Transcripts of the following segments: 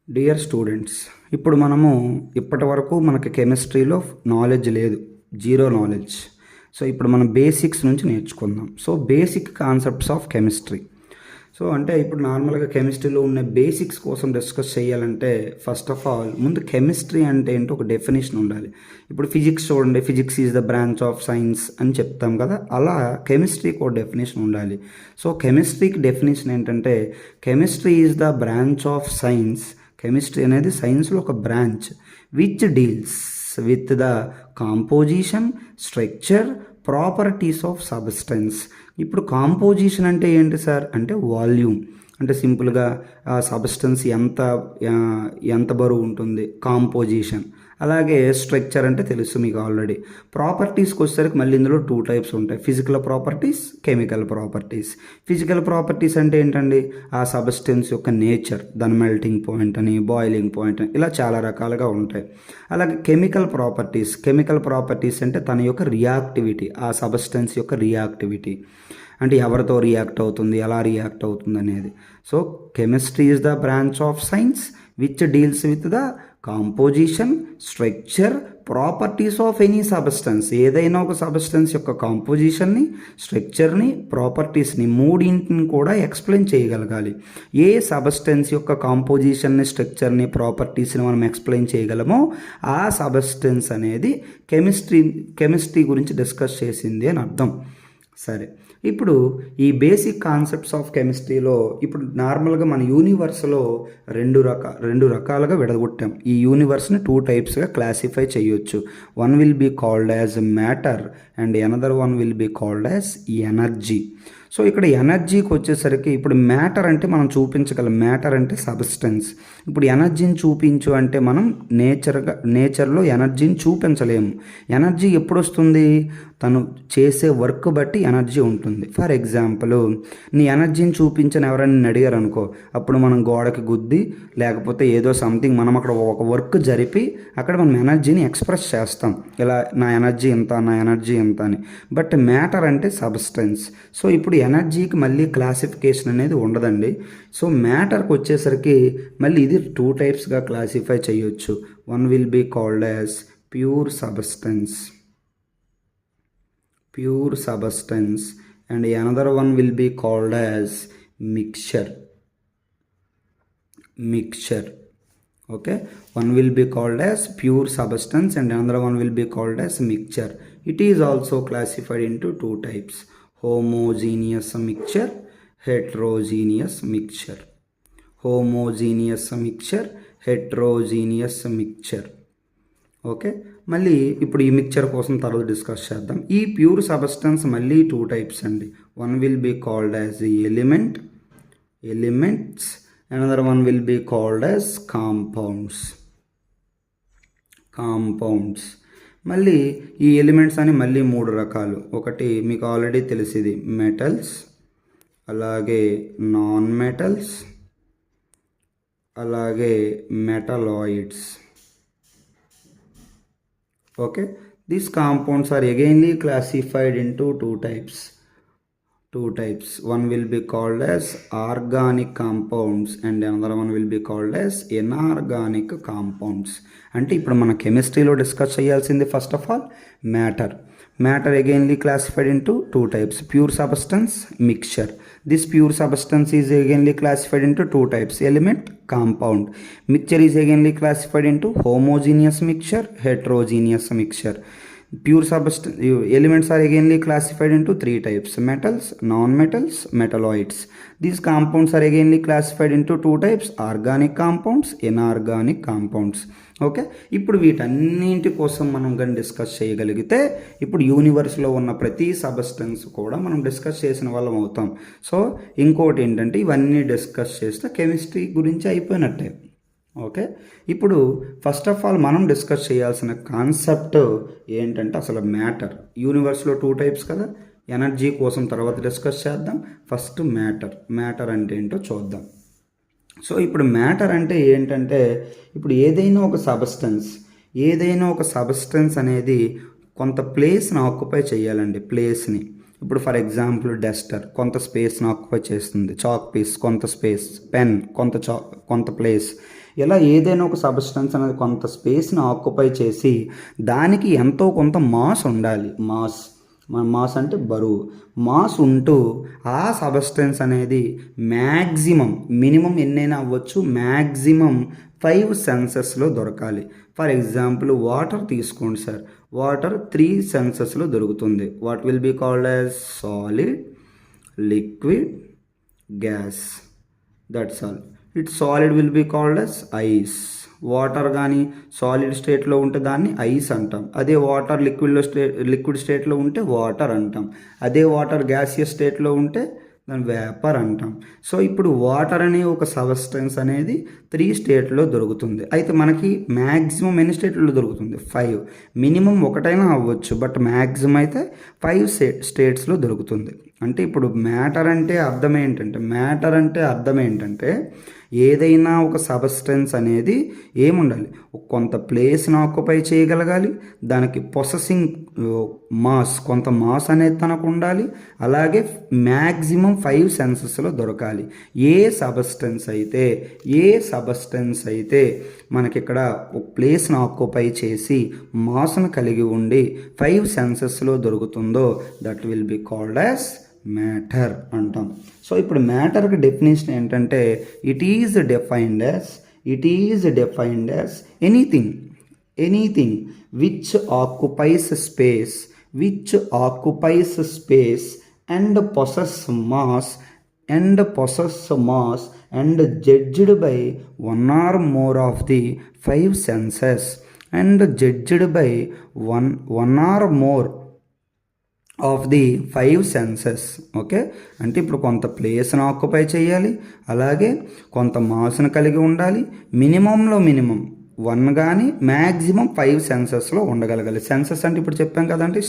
Dear students, ఇప్పుడు మనము ఇప్పటి వరకు మనకి కెమిస్ట్రీలో నాలెడ్జ్ లేదు, జీరో నాలెడ్జ్. సో ఇప్పుడు మనం బేసిక్స్ నుంచి నేర్చుకుందాం. So basic concepts of chemistry. So అంటే ఇప్పుడు నార్మల్గా కెమిస్ట్రీలో ఉన్న బేసిక్స్ కోసం డిస్కస్ చేయాలంటే ఫస్ట్ ఆఫ్ ఆల్ ముందు కెమిస్ట్రీ అంటే ఏంటో ఒక డెఫినేషన్ ఉండాలి. ఇప్పుడు ఫిజిక్స్ చూడండి, physics is the branch of science అని చెప్తాం కదా, అలా కెమిస్ట్రీకి ఒక డెఫినేషన్ ఉండాలి. సో కెమిస్ట్రీకి డెఫినేషన్ ఏంటంటే chemistry is the branch of science. Chemistry అనేది సైన్స్లో ఒక branch which deals with the composition, structure, properties of substance. ఇప్పుడు కాంపోజిషన్ అంటే ఏంటి సార్ అంటే వాల్యూమ్, అంటే సింపుల్గా సబ్స్టెన్స్ ఎంత బరువు ఉంటుంది, కాంపోజిషన్. అలాగే స్ట్రక్చర్ అంటే తెలుసు మీకు ఆల్రెడీ. ప్రాపర్టీస్కి వచ్చేసరికి మళ్ళీ ఇందులో 2 టైప్స్ ఉంటాయి, physical properties, chemical properties. Physical properties అంటే ఏంటండి, ఆ సబ్స్టెన్స్ యొక్క నేచర్, దాని మెల్టింగ్ పాయింట్ అని, బాయిలింగ్ పాయింట్ అని, ఇలా చాలా రకాలుగా ఉంటాయి. అలాగే కెమికల్ ప్రాపర్టీస్ అంటే తన యొక్క రియాక్టివిటీ, ఆ సబ్స్టెన్స్ యొక్క రియాక్టివిటీ, అంటే ఎవరితో రియాక్ట్ అవుతుంది, ఎలా రియాక్ట్ అవుతుంది అనేది. So chemistry is the branch of science which deals with the composition, structure, properties of any substance. ఏదైనా ఒక సబ్స్టెన్స్ యొక్క కాంపోజిషన్ని, స్ట్రక్చర్ని, ప్రాపర్టీస్ని, మూడింటిని కూడా ఎక్స్ప్లెయిన్ చేయగలగాలి. ఏ సబ్స్టెన్స్ యొక్క కాంపోజిషన్ని, స్ట్రక్చర్ని, ప్రాపర్టీస్ని మనం ఎక్స్ప్లెయిన్ చేయగలమో ఆ సబ్స్టెన్స్ అనేది కెమిస్ట్రీ గురించి డిస్కస్ చేసింది అని అర్థం. సరే, ఇప్పుడు ఈ బేసిక్ కాన్సెప్ట్స్ ఆఫ్ కెమిస్ట్రీలో ఇప్పుడు నార్మల్గా మన యూనివర్స్లో రెండు రకాలుగా విడగొట్టాం. ఈ యూనివర్స్ని 2 టైప్స్గా క్లాసిఫై చేయొచ్చు. One will be called as matter and another one will be called as energy. So ఇక్కడ ఎనర్జీకి వచ్చేసరికి ఇప్పుడు మ్యాటర్ అంటే మనం చూపించగలం, మ్యాటర్ అంటే సబ్స్టెన్స్. ఇప్పుడు ఎనర్జీని చూపించు అంటే మనం నేచర్లో ఎనర్జీని చూపించలేము. ఎనర్జీ ఎప్పుడు వస్తుంది, తను చేసే వర్క్ బట్టి ఎనర్జీ ఉంటుంది. ఫర్ ఎగ్జాంపుల్, నీ ఎనర్జీని చూపించని ఎవరైనా అడిగారు అనుకో, అప్పుడు మనం గోడకి గుద్ది లేకపోతే ఏదో సంథింగ్ మనం అక్కడ ఒక వర్క్ జరిపి అక్కడ మనం ఎనర్జీని ఎక్స్ప్రెస్ చేస్తాం, ఇలా నా ఎనర్జీ ఎంత అని. బట్ మ్యాటర్ అంటే సబ్స్టెన్స్. సో ఇప్పుడు ఎనర్జీకి మళ్ళీ క్లాసిఫికేషన్ అనేది ఉండదండి. సో మ్యాటర్కి వచ్చేసరికి మళ్ళీ ఇది 2 టైప్స్గా క్లాసిఫై చేయొచ్చు. One will be called as pure substance and another one will be called as mixture. Okay, one will be called as pure substance and another one will be called as mixture. It is also classified into 2 types, homogeneous mixture, heterogeneous mixture. Okay, మళ్ళీ ఇప్పుడు ఈ mixture కోసం తర్వాత discuss చేద్దాం. ఈ pure substance మళ్ళీ 2 types అండి. One will be called as elements, another one will be called as compounds. మళ్ళీ ఈ ఎలిమెంట్స్ అని మళ్ళీ 3 రకాలు. ఒకటి మీకు ఆల్రెడీ తెలిసింది మెటల్స్, అలాగే నాన్ మెటల్స్, అలాగే metalloids. Okay, these compounds are againly classified into 2 types. One will be called as organic compounds and another one will be called as inorganic compounds. అంటే ఇప్పుడు మన కెమిస్ట్రీలో డిస్కస్ చేయాల్సింది first of all matter againly classified into 2 types, pure substance, mixture. This pure substance is againly classified into 2 types, element, compound. Mixture is againly classified into homogeneous mixture, heterogeneous mixture. Pure substance elements are againly classified into 3 types, metals, non-metals, metalloids. These compounds are againly classified into 2 types, organic compounds, inorganic compounds. Okay, ఇప్పుడు వీటన్నింటి కోసం మనం కానీ discuss చేయగలిగితే ఇప్పుడు యూనివర్స్లో ఉన్న ప్రతి substance కూడా మనం డిస్కస్ చేసిన వాళ్ళం అవుతాం. సో ఇంకోటి ఏంటంటే ఇవన్నీ డిస్కస్ చేస్తే కెమిస్ట్రీ గురించి అయిపోయినట్టే. ఓకే, ఇప్పుడు ఫస్ట్ ఆఫ్ ఆల్ మనం డిస్కస్ చేయాల్సిన కాన్సెప్ట్ ఏంటంటే అసలు మ్యాటర్. యూనివర్స్లో 2 టైప్స్ కదా, ఎనర్జీ కోసం తర్వాత డిస్కస్ చేద్దాం. ఫస్ట్ మ్యాటర్ అంటే ఏంటో చూద్దాం. సో ఇప్పుడు మ్యాటర్ అంటే ఏంటంటే ఇప్పుడు ఏదైనా ఒక సబ్స్టెన్స్ అనేది కొంత ప్లేస్ని ఆక్యుపై చేయాలండి. ఇప్పుడు ఫర్ ఎగ్జాంపుల్ డస్టర్ కొంత స్పేస్ని ఆక్యుపై చేస్తుంది, చాక్ పీస్ కొంత స్పేస్, పెన్ కొంత ప్లేస్. ఇలా ఏదైనా ఒక సబ్స్టెన్స్ అనేది కొంత స్పేస్ని ఆక్యుపై చేసి దానికి ఎంతో కొంత మాస్ ఉండాలి. మాస్ అంటే బరువు. మాస్ ఉంటూ ఆ సబ్స్టెన్స్ అనేది మినిమం ఎన్నైనా అవ్వచ్చు, మ్యాక్సిమం 5 సెన్సెస్లో దొరకాలి. ఫర్ ఎగ్జాంపుల్ వాటర్ తీసుకోండి సార్. వాటర్ 3 సెన్సెస్లో దొరుకుతుంది. What will be called as solid, liquid, gas. That's all. It solid will be called as ice. Water కానీ సాలిడ్ స్టేట్లో ఉంటే దాన్ని ఐస్ అంటాం. అదే వాటర్ లిక్విడ్ స్టేట్లో ఉంటే వాటర్ అంటాం. అదే వాటర్ గ్యాసియస్ స్టేట్లో ఉంటే దాన్ని వేపర్ అంటాం. సో ఇప్పుడు వాటర్ అనే ఒక సబ్స్టెన్స్ అనేది 3 స్టేట్లో దొరుకుతుంది. అయితే మనకి మ్యాక్సిమం ఎన్ని స్టేట్లో దొరుకుతుంది? 5. మినిమం ఒకటైనా అవ్వచ్చు, బట్ మ్యాక్సిమం అయితే 5 స్టేట్స్లో దొరుకుతుంది. అంటే ఇప్పుడు మ్యాటర్ అంటే అర్థం ఏంటంటే ఏదైనా ఒక సబ్స్టెన్స్ అనేది ఏముండాలి, కొంత ప్లేస్ని ఆక్యుపై చేయగలగాలి, దానికి పొసెసింగ్ మాస్ కొంత మాస్ అనేది తనకు ఉండాలి, అలాగే మ్యాక్సిమం 5 సెన్సెస్లో దొరకాలి. ఏ సబ్స్టెన్స్ అయితే మనకి ఇక్కడ ఒక ప్లేస్ని ఆక్యుపై చేసి మాస్ను కలిగి ఉండి 5 సెన్సెస్లో దొరుకుతుందో that will be called as matter అంటాం. సో ఇప్పుడు మ్యాటర్కి డెఫినేషన్ ఏంటంటే it is defined as anything which occupies space and possess mass and judged by one or more of the 5 senses and judged by one or more of the 5 senses. Okay, అంటే ఇప్పుడు కొంత ప్లేస్ను occupy చేయాలి, అలాగే కొంత మాస్ను కలిగి ఉండాలి, minimum 1 కానీ maximum 5 సెన్సెస్లో ఉండగలగాలి. Senses అంటే ఇప్పుడు చెప్పాం కదండి,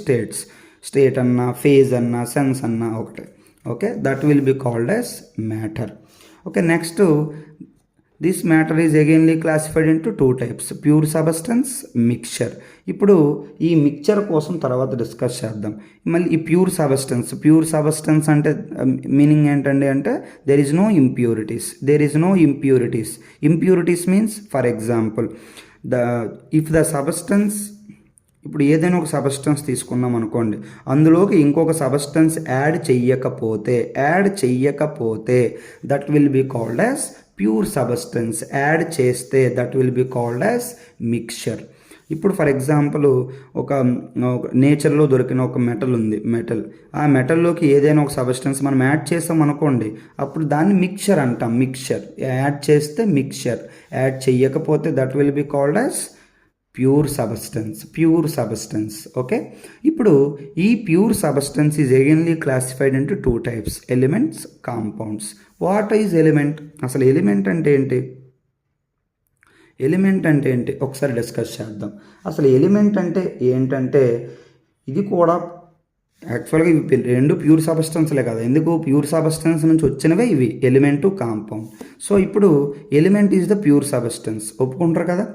స్టేట్ అన్నా, ఫేజ్ అన్నా, సెన్స్ అన్నా ఒకటే. Okay, that will be called as matter. Okay, next this matter is againly classified into 2 types, pure substance, mixture. ఇప్పుడు ఈ మిక్చర్ కోసం తర్వాత డిస్కస్ చేద్దాం. మళ్ళీ ఈ ప్యూర్ సబ్స్టెన్స్ అంటే మీనింగ్ ఏంటండి అంటే there is no impurities. Impurities means for example if the substance, ఇప్పుడు ఏదైనా ఒక సబ్స్టెన్స్ తీసుకున్నాం అనుకోండి, అందులోకి ఇంకొక సబ్స్టెన్స్ యాడ్ చెయ్యకపోతే that will be called as pure substance. Add చేస్తే that will be called as mixture. ఇప్పుడు ఫర్ ఎగ్జాంపుల్ ఒక నేచర్లో దొరికిన ఒక మెటల్ ఆ మెటల్లోకి ఏదైనా ఒక సబ్స్టెన్స్ మనం యాడ్ చేస్తాం అనుకోండి, అప్పుడు దాన్ని మిక్చర్ అంటాం. యాడ్ చేస్తే మిక్చర్, యాడ్ చెయ్యకపోతే that will be called as pure substance. Okay, ఇప్పుడు ఈ pure substance is againly classified into 2 types, elements, compounds. What is element? అసలు ఎలిమెంట్ అంటే ఏంటి ఒకసారి డిస్కస్ చేద్దాం. అసలు ఎలిమెంట్ అంటే ఏంటంటే ఇది కూడా యాక్చువల్గా ఇవి 2 ప్యూర్ సబ్స్టెన్స్లే కదా. ఎందుకు? ప్యూర్ సబ్స్టెన్స్ నుంచి వచ్చినవే ఇవి, ఎలిమెంటు, కాంపౌండ్. సో ఇప్పుడు element is the pure substance, ఒప్పుకుంటారు కదా.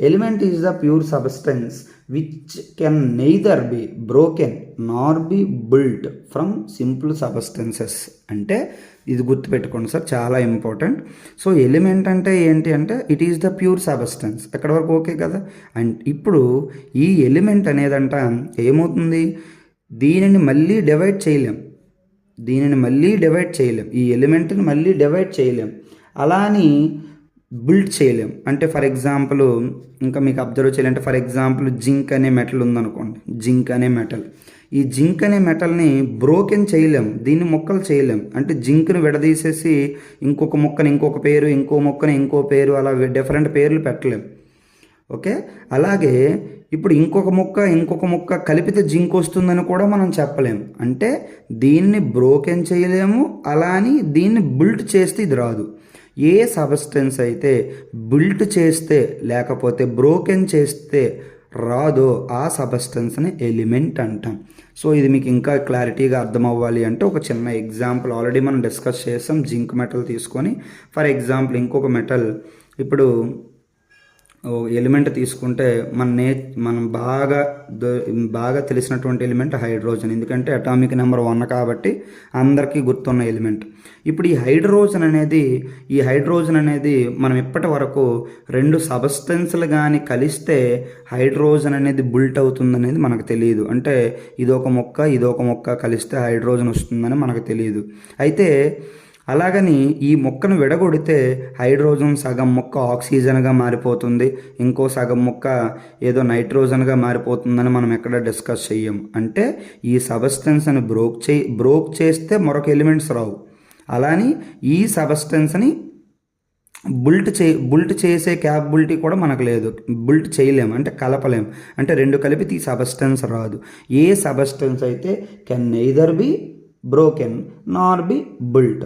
Element is the pure substance which can neither be broken nor be built from simple substances. అంటే ఇది గుర్తుపెట్టుకోండి సార్, చాలా ఇంపార్టెంట్. సో ఎలిమెంట్ అంటే ఏంటి అంటే it is the pure substance. ఎక్కడి వరకు ఓకే కదా. అండ్ ఇప్పుడు ఈ ఎలిమెంట్ అనేదంట ఏమవుతుంది, దీనిని మళ్ళీ డివైడ్ చేయలేం, ఈ ఎలిమెంట్ని మళ్ళీ డివైడ్ చేయలేం, అలా అని బిల్డ్ చేయలేం. అంటే ఫర్ ఎగ్జాంపుల్ ఇంకా మీకు అబ్జర్వ్ చేయాలంటే ఫర్ ఎగ్జాంపుల్ జింక్ అనే మెటల్ ఉందనుకోండి, ఈ జింక్ అనే మెటల్ని బ్రోకెన్ చేయలేం, దీన్ని ముక్కలు చేయలేం. అంటే జింక్ని విడదీసేసి ఇంకొక మొక్కని ఇంకొక పేరు, ఇంకో మొక్కని ఇంకో పేరు, అలా డిఫరెంట్ పేర్లు పెట్టలేం. ఓకే, అలాగే ఇప్పుడు ఇంకొక మొక్క కలిపితే జింక్ వస్తుందని కూడా మనం చెప్పలేం. అంటే దీన్ని బ్రోకెన్ చేయలేము, అలా అని దీన్ని బిల్ట్ చేస్తే ఇది రాదు. ఏ సబ్స్టెన్స్ అయితే బిల్ట్ చేస్తే లేకపోతే బ్రోకెన్ చేస్తే రాదో ఆ సబ్స్టెన్స్ని ఎలిమెంట్ అంటాం. సో ఇది మీకు ఇంకా క్లారిటీగా అర్థం అవ్వాలి అంటే ఒక చిన్న ఎగ్జాంపుల్ ఆల్రెడీ మనం డిస్కస్ చేసాం. జింక్ మెటల్ తీసుకొని ఫర్ ఎగ్జాంపుల్ ఇంకొక మెటల్, ఇప్పుడు ఎలిమెంట్ తీసుకుంటే మనం బాగా తెలిసినటువంటి ఎలిమెంట్ హైడ్రోజన్, ఎందుకంటే అటామిక్ నెంబర్ 1 కాబట్టి అందరికీ గుర్తున్న ఎలిమెంట్. ఇప్పుడు ఈ హైడ్రోజన్ అనేది మనం ఇప్పటి వరకు 2 సబ్స్టెన్స్లు కానీ కలిస్తే హైడ్రోజన్ అనేది బుల్ట్ అవుతుందనేది మనకు తెలియదు. అంటే ఇదొక మొక్క కలిస్తే హైడ్రోజన్ వస్తుందని మనకు తెలియదు. అయితే అలాగని ఈ మొక్కను విడగొడితే హైడ్రోజన్ సగం మొక్క ఆక్సిజన్గా మారిపోతుంది, ఇంకో సగం మొక్క ఏదో నైట్రోజన్గా మారిపోతుందని మనం ఎక్కడ డిస్కస్ చెయ్యం. అంటే ఈ సబ్స్టెన్స్ని బ్రోక్ చేస్తే మరొక ఎలిమెంట్స్ రావు. అలాని ఈ సబ్స్టెన్స్ని బుల్ట్ చేసే క్యాపబిలిటీ కూడా మనకు లేదు. బుల్ట్ చేయలేము, అంటే కలపలేము. అంటే 2 కలిపితే ఈ సబ్స్టెన్స్ రాదు. ఏ సబ్స్టెన్స్ అయితే can neither be broken nor be built.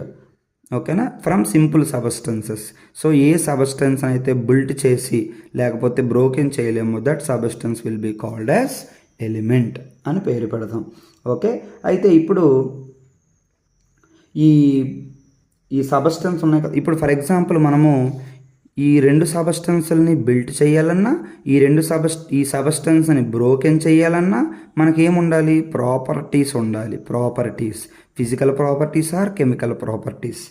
ఓకేనా, ఫ్రమ్ సింపుల్ సబ్స్టెన్సెస్. సో ఏ సబ్స్టెన్స్ అయితే బుల్ట్ చేసి లేకపోతే బ్రోకెన్ చేయలేము, that substance will be called as element అని పేరు పెడతాం. ఓకే, అయితే ఇప్పుడు ఈ సబ్స్టెన్స్ ఉన్నాయి కదా. ఇప్పుడు ఫర్ ఎగ్జాంపుల్ మనము ఈ 2 సబ్స్టెన్స్ని బిల్ట్ చేయాలన్నా, ఈ సబ్స్టెన్స్ని బ్రోకెన్ చేయాలన్నా మనకేముండాలి? ప్రాపర్టీస్ ఉండాలి. Physical properties are chemical properties.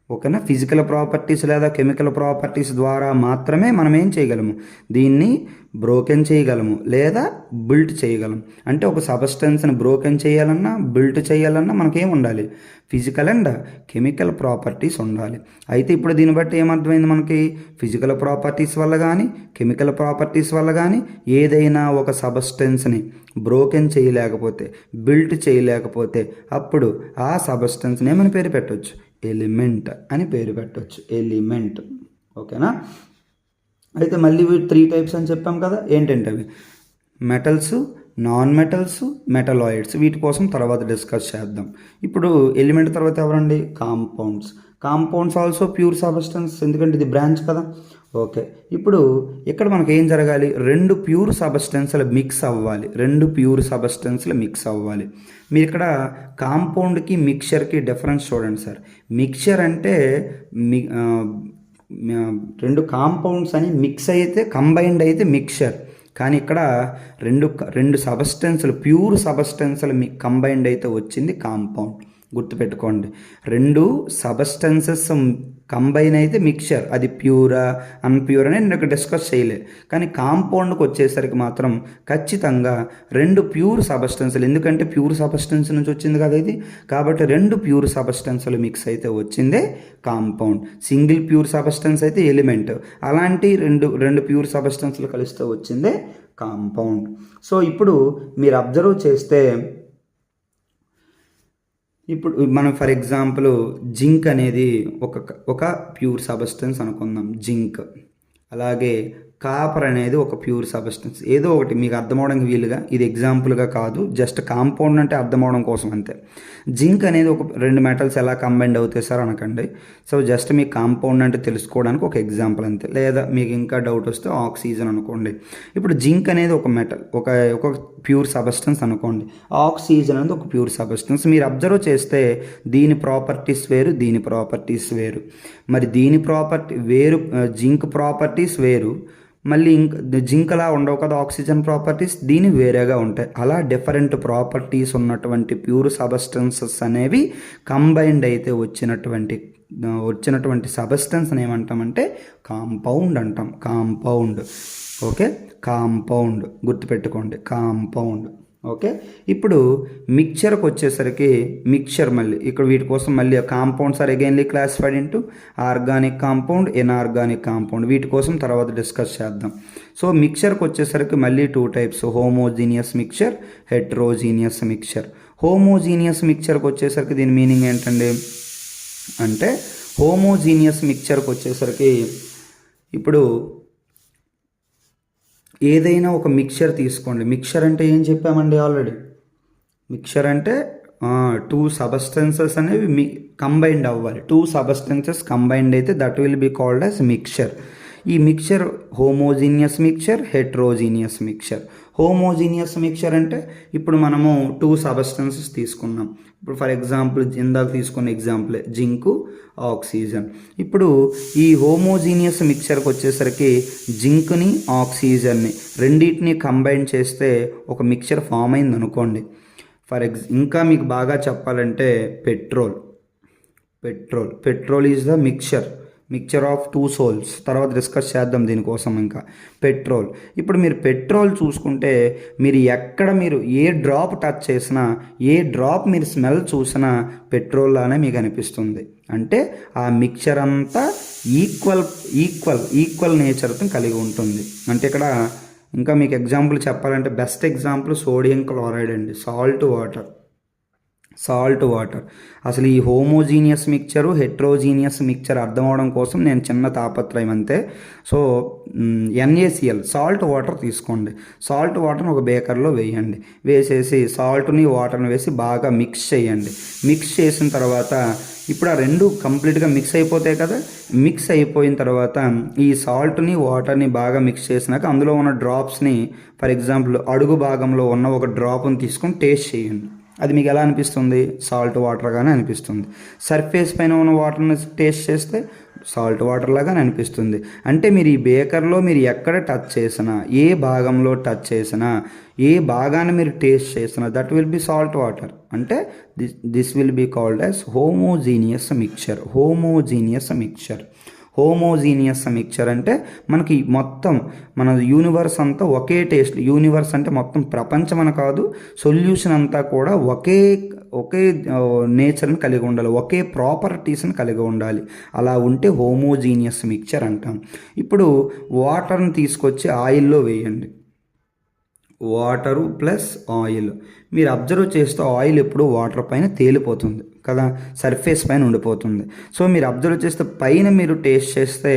ఓకేనా, ఫిజికల్ ప్రాపర్టీస్ లేదా కెమికల్ ప్రాపర్టీస్ ద్వారా మాత్రమే మనం ఏం చేయగలము? దీన్ని బ్రోకెన్ చేయగలము లేదా బిల్ట్ చేయగలం. అంటే ఒక సబ్స్టెన్స్ని బ్రోకెన్ చేయాలన్నా బిల్ట్ చేయాలన్నా మనకేం ఉండాలి? ఫిజికల్ అండ్ కెమికల్ ప్రాపర్టీస్ ఉండాలి. అయితే ఇప్పుడు దీన్ని బట్టి ఏమర్థమైంది మనకి? ఫిజికల్ ప్రాపర్టీస్ వల్ల కానీ కెమికల్ ప్రాపర్టీస్ వల్ల కానీ ఏదైనా ఒక సబ్స్టెన్స్ని బ్రోకెన్ చేయలేకపోతే, బిల్ట్ చేయలేకపోతే అప్పుడు ఆ సబ్స్టెన్స్ని ఏమని పేరు పెట్టవచ్చు? ఎలిమెంట్ అని పేరు పెట్టవచ్చు. ఎలిమెంట్. ఓకేనా, అయితే మళ్ళీ 3 టైప్స్ అని చెప్పాం కదా. ఏంటంటే అవి మెటల్స్, నాన్ మెటల్స్, మెటలాయిడ్స్. వీటి కోసం తర్వాత డిస్కస్ చేద్దాం. ఇప్పుడు ఎలిమెంట్ తర్వాత ఎవరండి? కాంపౌండ్స్ ఆల్సో ప్యూర్ సబ్స్టెన్స్, ఎందుకంటే ఇది బ్రాంచ్ కదా. ఓకే, ఇప్పుడు ఇక్కడ మనకి ఏం జరగాలి? 2 ప్యూర్ సబ్స్టెన్స్లు మిక్స్ అవ్వాలి. మీరు ఇక్కడ కాంపౌండ్కి మిక్చర్కి డిఫరెన్స్ చూడండి సార్. మిక్చర్ అంటే 2 కాంపౌండ్స్ అని మిక్స్ అయితే, కంబైన్డ్ అయితే మిక్చర్. కానీ ఇక్కడ రెండు సబ్స్టెన్స్లు, ప్యూర్ సబ్స్టెన్స్లు కంబైన్డ్ అయితే వచ్చింది కాంపౌండ్. గుర్తుపెట్టుకోండి, 2 సబ్స్టెన్సెస్ కంబైన్ అయితే మిక్చర్. అది ప్యూరా అన్ప్యూర్ అని నేను డిస్కస్ చేయలే. కానీ కాంపౌండ్కి వచ్చేసరికి మాత్రం ఖచ్చితంగా 2 ప్యూర్ సబ్స్టెన్స్లు, ఎందుకంటే ప్యూర్ సబ్స్టెన్స్ నుంచి వచ్చింది కదా ఇది, కాబట్టి 2 ప్యూర్ సబ్స్టెన్స్లు మిక్స్ అయితే వచ్చిందే కాంపౌండ్. సింగిల్ ప్యూర్ సబ్స్టెన్స్ అయితే ఎలిమెంట్. అలాంటి రెండు ప్యూర్ సబ్స్టెన్స్లు కలిస్తే వచ్చిందే కాంపౌండ్. సో ఇప్పుడు మీరు అబ్జర్వ్ చేస్తే, ఇప్పుడు మనం ఫర్ ఎగ్జాంపుల్ జింక్ అనేది ఒక ప్యూర్ సబ్స్టెన్స్ అనుకుందాం, జింక్. అలాగే కాపర్ అనేది ఒక ప్యూర్ సబ్స్టెన్స్. ఏదో ఒకటి మీకు అర్థమవడానికి వీలుగా, ఇది ఎగ్జాంపుల్గా కాదు, జస్ట్ కాంపౌండ్ అంటే అర్థమవడం కోసం అంతే. జింక్ అనేది ఒక 2 మెటల్స్ ఎలా కంబైండ్ అవుతాయి సార్ అనకండి. సో జస్ట్ మీకు కాంపౌండ్ అంటే తెలుసుకోవడానికి ఒక ఎగ్జాంపుల్ అంతే. లేదా మీకు ఇంకా డౌట్ వస్తే ఆక్సిజన్ అనుకోండి. ఇప్పుడు జింక్ అనేది ఒక మెటల్, ఒక ప్యూర్ సబ్స్టెన్స్ అనుకోండి. ఆక్సిజన్ అనేది ఒక ప్యూర్ సబ్స్టెన్స్. మీరు అబ్జర్వ్ చేస్తే దీని ప్రాపర్టీస్ వేరు, దీని ప్రాపర్టీస్ వేరు. మరి దీని ప్రాపర్టీ వేరు, జింక్ ప్రాపర్టీస్ వేరు. మళ్ళీ జింక్ అలా ఉండవు కదా ఆక్సిజన్ ప్రాపర్టీస్, దీని వేరేగా ఉంటాయి. అలా డిఫరెంట్ ప్రాపర్టీస్ ఉన్నటువంటి ప్యూర్ సబ్స్టెన్సెస్ అనేవి కంబైన్డ్ అయితే వచ్చినటువంటి సబ్స్టెన్స్ని ఏమంటామంటే కాంపౌండ్ అంటాం. కాంపౌండ్. ఓకే, కాంపౌండ్ గుర్తుపెట్టుకోండి, కాంపౌండ్. ఓకే, ఇప్పుడు మిక్చర్కి వచ్చేసరికి మళ్ళీ ఇక్కడ వీటి కోసం మళ్ళీ compounds are againly classified into organic compound, inorganic compound. వీటి కోసం తర్వాత డిస్కస్ చేద్దాం. సో మిక్చర్కి వచ్చేసరికి మళ్ళీ 2 types, homogeneous mixture, heterogeneous mixture. Homogeneous మిక్చర్కి వచ్చేసరికి దీని మీనింగ్ ఏంటండి అంటే, హోమోజీనియస్ మిక్చర్కి వచ్చేసరికి ఇప్పుడు ఏదైనా ఒక మిక్చర్ తీసుకోండి. మిక్చర్ అంటే ఏం చెప్పామండి ఆల్రెడీ? మిక్చర్ అంటే 2 సబ్స్టెన్సెస్ అనేవి కంబైండ్ అవ్వాలి. 2 సబ్స్టెన్సెస్ కంబైండ్ అయితే that will be called as mixture. ఈ mixture homogeneous mixture, heterogeneous mixture. Homogeneous mixture అంటే ఇప్పుడు మనము 2 సబ్స్టెన్సెస్ తీసుకున్నాం. ఇప్పుడు ఫర్ ఎగ్జాంపుల్ ఇందాక తీసుకున్న ఎగ్జాంపులే జింకు, ఆక్సిజన్. ఇప్పుడు ఈ హోమోజీనియస్ మిక్చర్కి వచ్చేసరికి జింక్ని ఆక్సిజన్ని రెండింటిని కంబైన్ చేస్తే ఒక మిక్చర్ ఫామ్ అయింది అనుకోండి. ఇంకా మీకు బాగా చెప్పాలంటే petrol is the mixture of 2 souls. తర్వాత డిస్కస్ చేద్దాం దీనికోసం. ఇంకా పెట్రోల్, ఇప్పుడు మీరు పెట్రోల్ చూసుకుంటే మీరు ఏ డ్రాప్ టచ్ చేసినా, ఏ డ్రాప్ మీరు స్మెల్ చూసినా పెట్రోల్ లానే మీకు అనిపిస్తుంది. అంటే ఆ మిక్చర్ అంతా ఈక్వల్ నేచర్తో కలిగి ఉంటుంది. అంటే ఇక్కడ ఇంకా మీకు ఎగ్జాంపుల్ చెప్పాలంటే బెస్ట్ ఎగ్జాంపుల్ సోడియం క్లోరైడ్ అండి, సాల్ట్ వాటర్. అసలు ఈ హోమోజీనియస్ మిక్చరు, హెట్రోజీనియస్ మిక్చర్ అర్థం అవడం కోసం నేను చిన్న తాపత్రయం అంతే. సో NaCl సాల్ట్ వాటర్ తీసుకోండి. సాల్ట్ వాటర్ని ఒక బేకర్లో వేయండి. వేసేసి సాల్ట్ని వాటర్ని వేసి బాగా మిక్స్ చేయండి. మిక్స్ చేసిన తర్వాత ఇప్పుడు ఆ రెండు కంప్లీట్గా మిక్స్ అయిపోతాయి కదా. మిక్స్ అయిపోయిన తర్వాత ఈ సాల్ట్ని వాటర్ని బాగా మిక్స్ చేసినాక అందులో ఉన్న డ్రాప్స్ని, ఫర్ ఎగ్జాంపుల్ అడుగు భాగంలో ఉన్న ఒక డ్రాప్ని తీసుకొని టేస్ట్ చేయండి. అది మీకు ఎలా అనిపిస్తుంది? సాల్ట్ వాటర్గానే అనిపిస్తుంది. సర్ఫేస్ పైన ఉన్న వాటర్ని టేస్ట్ చేస్తే సాల్ట్ వాటర్ లాగానే అనిపిస్తుంది. అంటే మీరు ఈ బేకర్లో మీరు ఎక్కడ టచ్ చేసినా, ఏ భాగంలో టచ్ చేసినా, ఏ భాగాన్ని మీరు టేస్ట్ చేసినా that will be salt water. అంటే this will be called as homogeneous mixture అంటే మనకి మొత్తం మన యూనివర్స్ అంతా ఒకే టేస్ట్. యూనివర్స్ అంటే మొత్తం ప్రపంచం అని కాదు, సొల్యూషన్ అంతా కూడా ఒకే నేచర్ని కలిగి ఉండాలి, ఒకే ప్రాపర్టీస్ని కలిగి ఉండాలి. అలా ఉంటే హోమోజీనియస్ మిక్చర్ అంటాం. ఇప్పుడు వాటర్ని తీసుకొచ్చి ఆయిల్లో వేయండి. వాటరు ప్లస్ ఆయిల్, మీరు అబ్జర్వ్ చేస్తే ఆయిల్ ఎప్పుడు వాటర్ పైన తేలిపోతుంది కదా, సర్ఫేస్ పైన ఉండిపోతుంది. సో మీరు అబ్జర్వ్ చేస్తే పైన మీరు టేస్ట్ చేస్తే,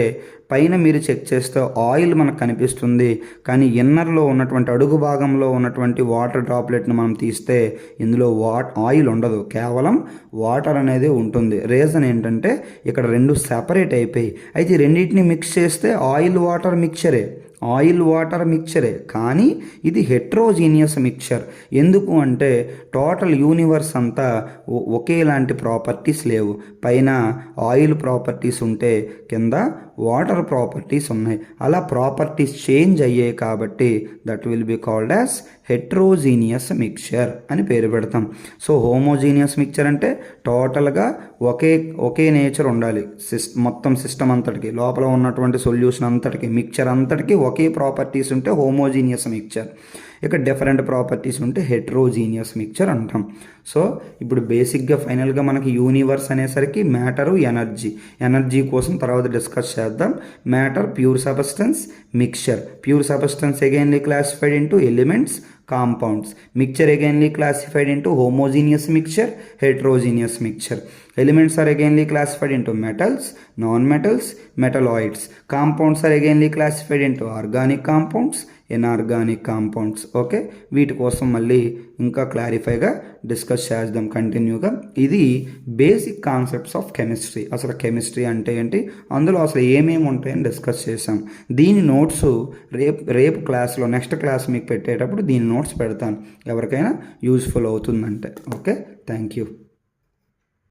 పైన మీరు చెక్ చేస్తే ఆయిల్ మనకు కనిపిస్తుంది. కానీ ఇన్నర్లో ఉన్నటువంటి అడుగు భాగంలో ఉన్నటువంటి వాటర్ డ్రాప్లెట్ని మనం తీస్తే ఇందులో ఆయిల్ ఉండదు, కేవలం వాటర్ అనేది ఉంటుంది. రీజన్ ఏంటంటే ఇక్కడ రెండు సెపరేట్ అయిపోయి, అయితే రెండింటిని మిక్స్ చేస్తే ఆయిల్ వాటర్ మిక్చరే కానీ ఇది హెట్రోజీనియస్ మిక్చర్. ఎందుకు అంటే టోటల్ యూనివర్స్ అంతా ఒకేలాంటి ప్రాపర్టీస్ లేవు. పైన ఆయిల్ ప్రాపర్టీస్ ఉంటే కింద వాటర్ ప్రాపర్టీస్ ఉన్నాయి. అలా ప్రాపర్టీస్ చేంజ్ అయ్యాయి కాబట్టి that will be called as heterogeneous mixture అని పేరు పెడతాం. సో హోమోజీనియస్ మిక్చర్ అంటే టోటల్గా ఒకే నేచర్ ఉండాలి. మొత్తం సిస్టమ్ అంతటికి, లోపల ఉన్నటువంటి సొల్యూషన్ అంతటికి, మిక్చర్ అంతటికి ఒకే ప్రాపర్టీస్ ఉంటే హోమోజీనియస్ మిక్చర్. ఇక డిఫరెంట్ ప్రాపర్టీస్ ఉంటే హెట్రోజీనియస్ మిక్చర్ అంటాం. సో ఇప్పుడు బేసిక్గా ఫైనల్గా మనకి యూనివర్స్ అనేసరికి మ్యాటరు, ఎనర్జీ కోసం తర్వాత డిస్కస్ చేద్దాం. Matter pure substance, mixture pure substance againly classified into elements, compounds. Mixture againly classified into homogeneous mixture, heterogeneous mixture. Elements are againly classified into metals, non-metals, metalloids. Compounds are againly classified into organic compounds, inorganic compounds. Okay, వీటి కోసం మళ్ళీ ఇంకా క్లారిఫైగా discuss చేద్దాం కంటిన్యూగా. ఇది basic concepts of chemistry. అసలు chemistry అంటే ఏంటి, అందులో అసలు ఏమేమి ఉంటాయని డిస్కస్ చేసాం. దీని నోట్స్ రేపు క్లాస్లో, నెక్స్ట్ క్లాస్ మీకు పెట్టేటప్పుడు దీని నోట్స్ పెడతాను, ఎవరికైనా యూజ్ఫుల్ అవుతుందంటే. Okay, thank you.